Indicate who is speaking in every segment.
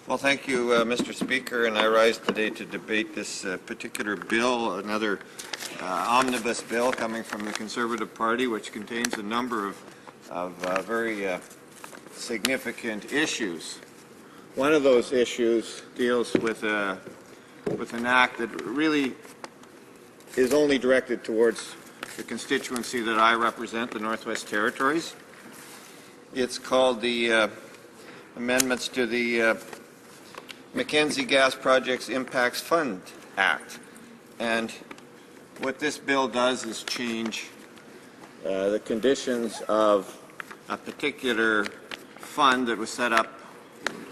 Speaker 1: Well, thank you, Mr. Speaker, and I rise today to debate this particular bill, another omnibus bill coming from the Conservative Party, which contains a number of very significant issues. One of those issues deals with an act that really is only directed towards the constituency that I represent, the Northwest Territories. It's called the Amendments to the Mackenzie Gas Projects Impacts Fund Act. And what this bill does is change the conditions of a particular fund that was set up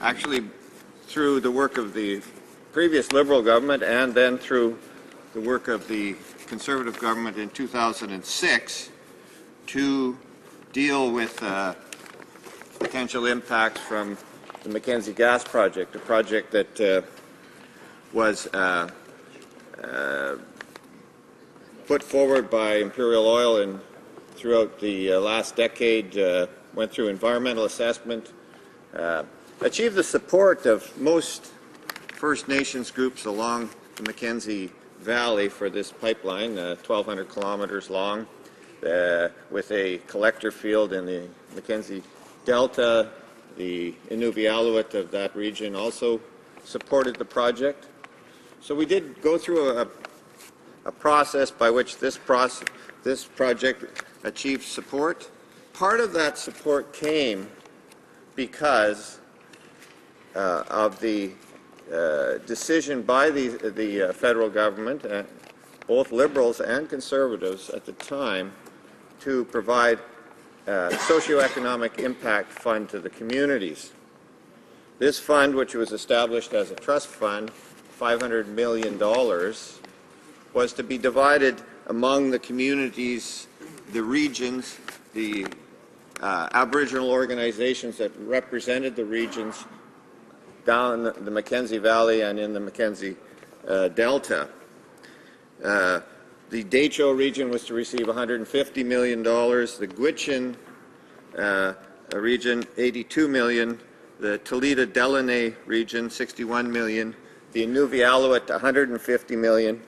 Speaker 1: actually through the work of the previous Liberal government and then through the work of the Conservative government in 2006 to deal with potential impacts from the Mackenzie Gas Project, a project that was put forward by Imperial Oil and throughout the last decade, went through environmental assessment, achieved the support of most First Nations groups along the Mackenzie Valley for this pipeline, 1,200 kilometers long, with a collector field in the Mackenzie Delta. The Inuvialuit of that region also supported the project. So we did go through a process by which this project achieved support. Part of that support came because of the decision by the federal government, both Liberals and Conservatives at the time, to provide socioeconomic impact fund to the communities. This fund, which was established as a trust fund, $500 million, was to be divided among the communities, the regions, the Aboriginal organizations that represented the regions down the Mackenzie Valley and in the Mackenzie Delta. The Dehcho region was to receive $150 million, the Gwich'in region $82 million, the Toledo-Delaunay region $61 million, the Inuvialuit $150 million,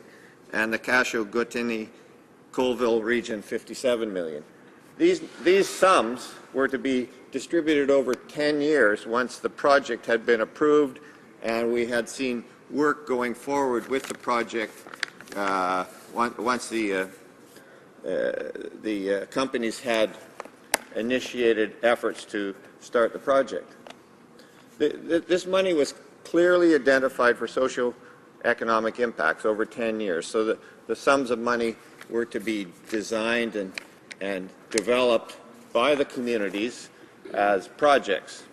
Speaker 1: and the Cashew-Gutini-Colville region $57 million. These sums were to be distributed over 10 years once the project had been approved and we had seen work going forward with the project once the companies had initiated efforts to start the project. This money was clearly identified for socio-economic impacts over 10 years, so the sums of money were to be designed and developed by the communities as projects.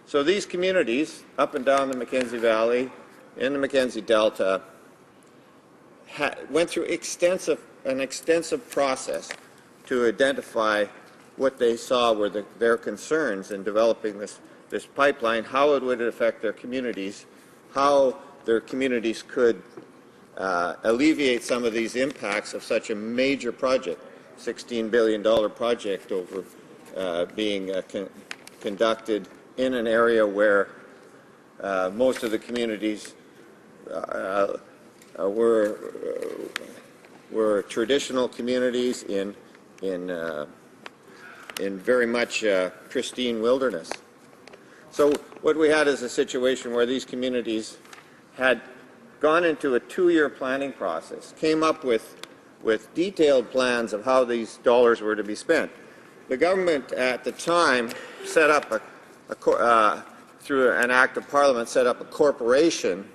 Speaker 1: So these communities up and down the Mackenzie Valley, in the Mackenzie Delta, went through an extensive process to identify what they saw were their concerns in developing this pipeline, how it would affect their communities, how their communities could alleviate some of these impacts of such a major project, $16 billion project over being conducted in an area where most of the communities were traditional communities in very much pristine wilderness. So what we had is a situation where these communities had gone into a 2-year planning process, came up with detailed plans of how these dollars were to be spent. The government at the time set up through an act of parliament, set up a corporation,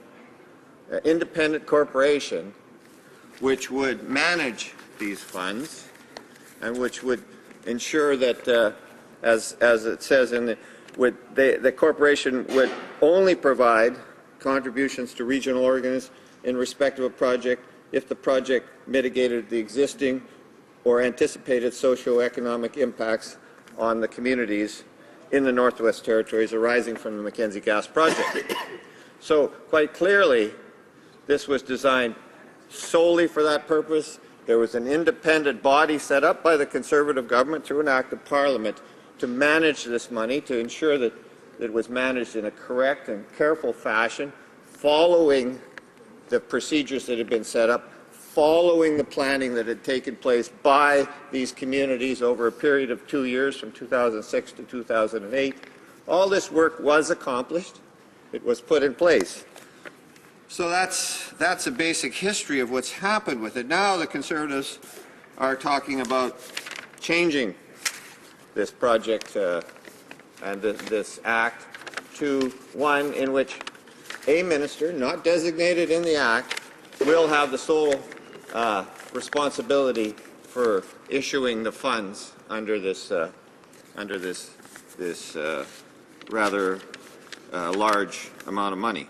Speaker 1: an independent corporation, which would manage these funds and which would ensure that, as it says in the corporation would only provide contributions to regional organs in respect of a project if the project mitigated the existing or anticipated socio-economic impacts on the communities in the Northwest Territories arising from the Mackenzie Gas Project. So quite clearly, this was designed solely for that purpose. There was an independent body set up by the Conservative government through an act of parliament to manage this money, to ensure that that was managed in a correct and careful fashion, following the procedures that had been set up, following the planning that had taken place by these communities over a period of 2 years, from 2006 to 2008. All this work was accomplished. It was put in place. So that's a basic history of what's happened with it. Now the Conservatives are talking about changing this project and this act to one in which a minister, not designated in the act, will have the sole responsibility for issuing the funds under this rather large amount of money.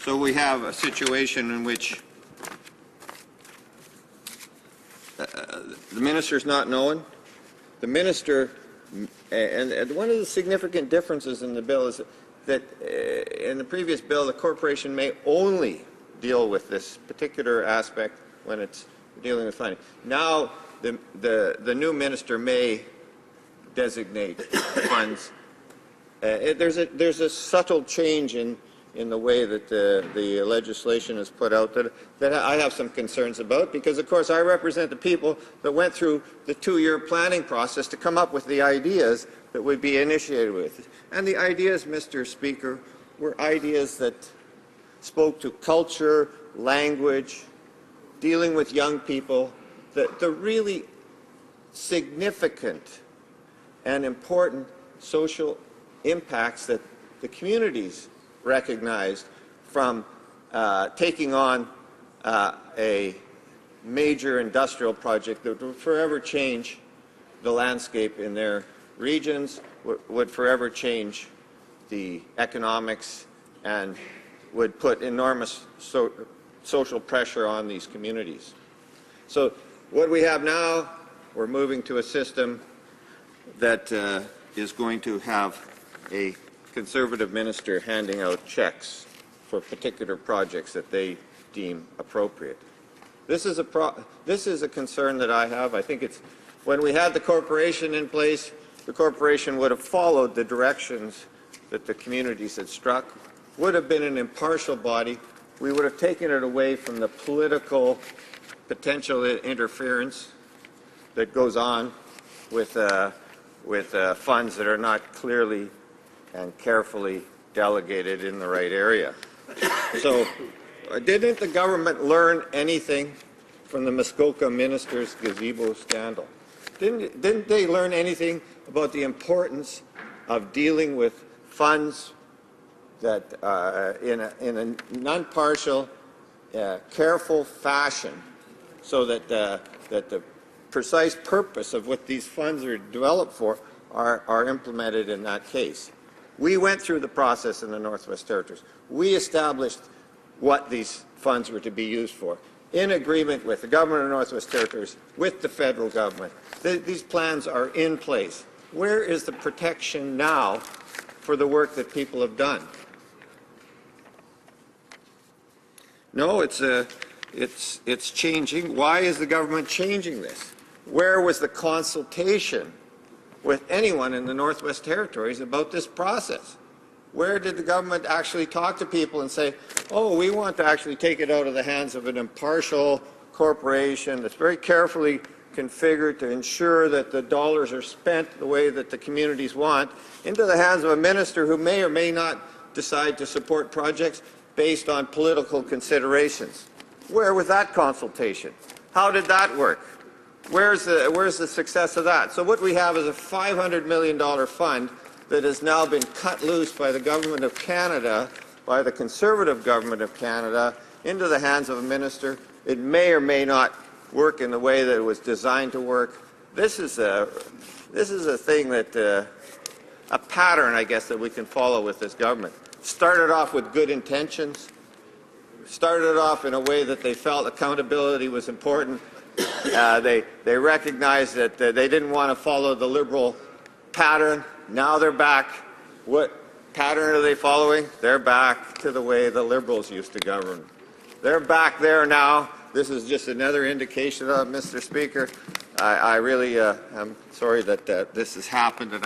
Speaker 1: So we have a situation in which the minister is not known. The minister, and one of the significant differences in the bill is that in the previous bill, the corporation may only deal with this particular aspect when it's dealing with funding. Now, the new minister may designate funds. There's a subtle change in the way that the legislation is put out that I have some concerns about, because of course I represent the people that went through the 2-year planning process to come up with the ideas that would be initiated with. And the ideas, Mr. Speaker, were ideas that spoke to culture, language, dealing with young people, the really significant and important social impacts that the communities recognized from taking on a major industrial project that would forever change the landscape in their regions, would forever change the economics, and would put enormous social pressure on these communities. So what we have now, we're moving to a system that is going to have a Conservative minister handing out checks for particular projects that they deem appropriate. This is a concern that I have. I think it's when we had the corporation in place, the corporation would have followed the directions that the communities had struck, would have been an impartial body. We would have taken it away from the political potential interference that goes on with funds that are not clearly and carefully delegated in the right area. So didn't the government learn anything from the Muskoka minister's gazebo scandal? Didn't they learn anything about the importance of dealing with funds that in a non-partial, careful fashion, so that the precise purpose of what these funds are developed for are implemented in that case? We went through the process in the Northwest Territories. We established what these funds were to be used for, in agreement with the government of the Northwest Territories, with the federal government. These plans are in place. Where is the protection now for the work that people have done? No, it's changing. Why is the government changing this? Where was the consultation with anyone in the Northwest Territories about this process? Where did the government actually talk to people and say, oh, we want to actually take it out of the hands of an impartial corporation that's very carefully configured to ensure that the dollars are spent the way that the communities want, into the hands of a minister who may or may not decide to support projects based on political considerations? Where was that consultation? How did that work? Where's the success of that? So what we have is a $500 million fund that has now been cut loose by the Government of Canada, by the Conservative Government of Canada, into the hands of a minister. It may or may not work in the way that it was designed to work. This is a thing that, a pattern, I guess, that we can follow with this government. Started off with good intentions, started off in a way that they felt accountability was important. They recognized that they didn't want to follow the Liberal pattern. Now they're back. What pattern are they following? They're back to the way the Liberals used to govern. They're back there now. This is just another indication of, Mr. Speaker. I really am sorry that this has happened. And